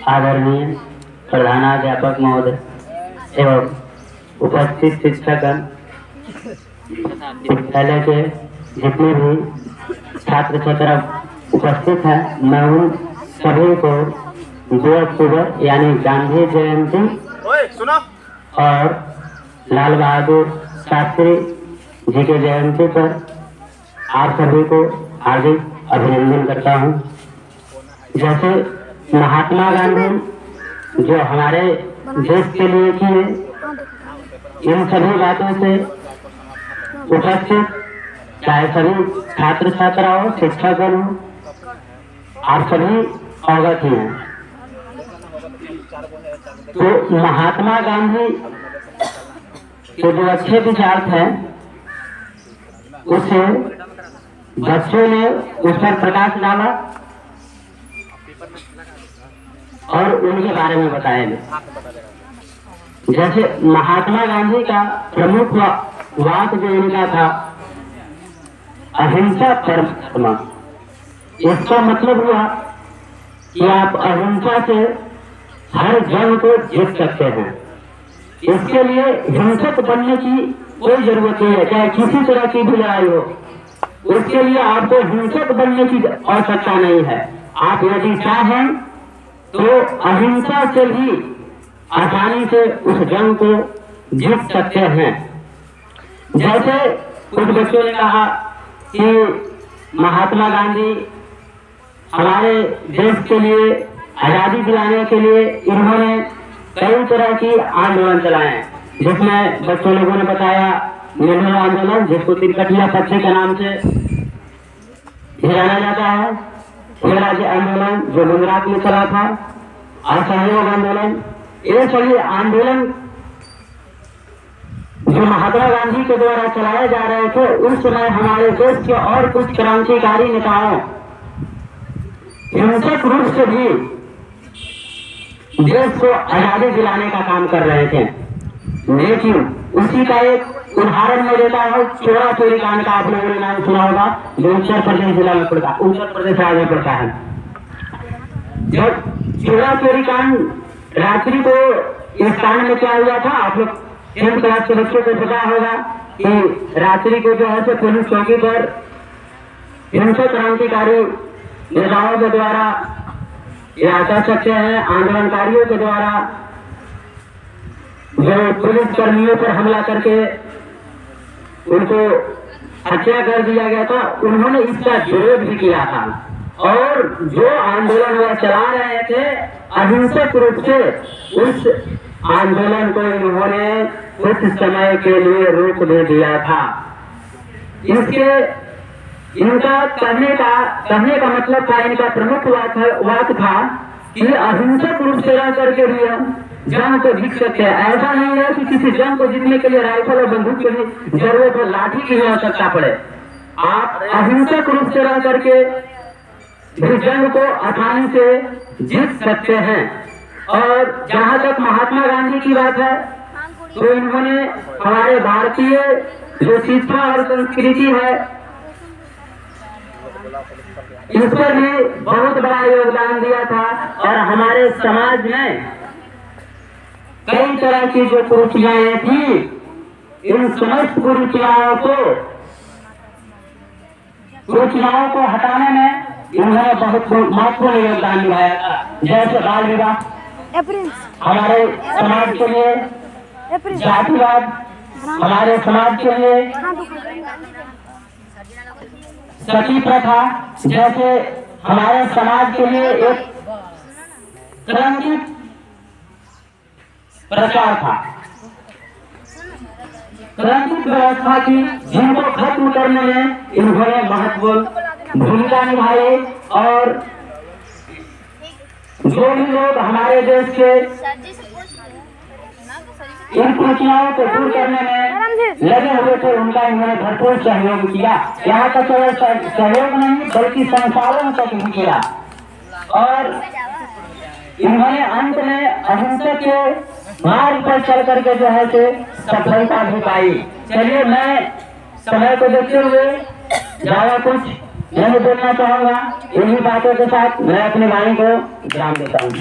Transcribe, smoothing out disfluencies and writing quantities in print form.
आदरणीय प्रधानाध्यापक महोदय एवं उपस्थित शिक्षकगण, विद्यालय के जितने भी छात्र छात्रा उपस्थित हैं, मैं उन सभी को 2 अक्टूबर यानी गांधी जयंती और लाल बहादुर शास्त्री जी के जयंती पर आप सभी को हार्दिक अभिनंदन करता हूँ। जैसे महात्मा गांधी जो हमारे देश के लिए किए, इन सभी बातों से उपस्थित चाहे सभी छात्र छात्रा हो, शिक्षकगण हो, आप सभी अवगत ही हैं। तो महात्मा गांधी के जो अच्छे विचार थे उसे बच्चों ने उस पर प्रकाश डाला और उनके बारे में बताया गया। जैसे महात्मा गांधी का प्रमुख वाक्य जो इनका था, अहिंसा परम धर्म। इसका मतलब हुआ कि आप अहिंसा से हर जंग को जीत सकते हैं। इसके लिए हिंसक बनने की कोई जरूरत नहीं है, चाहे किसी तरह की भी लड़ाई हो, उसके लिए आपको हिंसक बनने की आवश्यकता नहीं है। आप यदि चाहें तो अहिंसा से भी आसानी से उस जंग को जीत सकते हैं। जैसे कुछ बच्चों ने कहा कि महात्मा गांधी हमारे देश के लिए आजादी दिलाने के लिए इन्होंने कई तरह की आंदोलन चलाए, जिसमें बच्चों लोगों ने बताया नेहरू आंदोलन, जिसको तिरकटिया पत्थर के नाम से जाना जाता है, स्वराज्य आंदोलन जो गुजरात में चला था, असहयोग आंदोलन। ये सभी आंदोलन जो महात्मा गांधी के द्वारा चलाए जा रहे थे, उस समय हमारे देश के और कुछ क्रांतिकारी नेताओं हिंसक रूप से भी देश को आजादी दिलाने का काम कर रहे थे। लेकिन उसी का एक उदाहरण मैं देता हूँ, चोरा चोरी कांड का आप लोगों ने नाम सुना होगा, जो उत्तर प्रदेश जिला में पड़ता, उत्तर प्रदेश राज्य में पड़ता है। जब चोरा चोरी कांड, रात्रि को इस कांड में क्या हुआ था, आप लोग 10th क्लास के बच्चों को पता होगा कि रात्रि को जो है पुलिस चौकी पर हिंसक क्रांतिकारी नेताओं के द्वारा या कह सकते हैं आंदोलनकारियों के द्वारा जो पुलिस कर्मियों पर हमला करके उनको हत्या कर दिया गया था, उन्होंने इसका विरोध भी किया था। और जो आंदोलन वह चला रहे थे अहिंसक रूप से, उस आंदोलन को इन्होंने कुछ समय के लिए रोक दे दिया था। इसके इनका कहने का मतलब था, इनका प्रमुख वाक्य था कि अहिंसक रूप से रह करके भी हम जंग को जीत सकते हैं। ऐसा नहीं है कि किसी जंग को जीतने के लिए राइफल और बंदूक की जरूरत हो, लाठी की आवश्यकता पड़े। आप अहिंसक रूप से रह करके भी जंग को आसानी से जीत सकते हैं। और जहां तक महात्मा गांधी की बात है, तो इन्होंने हमारे भारतीय जो शिक्षा और संस्कृति है, इस पर भी बहुत बड़ा योगदान दिया था। और हमारे समाज में कई तरह की जो कुरीतियां थी, इन समस्त कुरीतियों को हटाने में इन्होंने बहुत महत्वपूर्ण योगदान निभाया था। जैसे बाल विवाह हमारे समाज के लिए, जातिवाद हमारे समाज के लिए, सती प्रथा जैसे हमारे समाज के लिए एक कलंकित प्रचार था, कलंकित व्यवस्था की, जिनको खत्म करने में इन्होंने महत्वपूर्ण भूमिका निभाई। और जो भी लोग हमारे देश के इन कुरीतियों को दूर करने में लगे हुए थे, उनका इन्होंने भरपूर सहयोग किया। यहाँ का केवल सहयोग नहीं बल्कि संसाधन तक भी किया। और इन्होंने अंत में अहिंसा के मार्ग पर चल करके जो है सफलता भी पाई। चलिए, मैं समय को देखते हुए ज्यादा कुछ नहीं बोलना चाहूंगा। इन्हीं बातों के साथ मैं अपनी वाणी को विराम देता हूँ।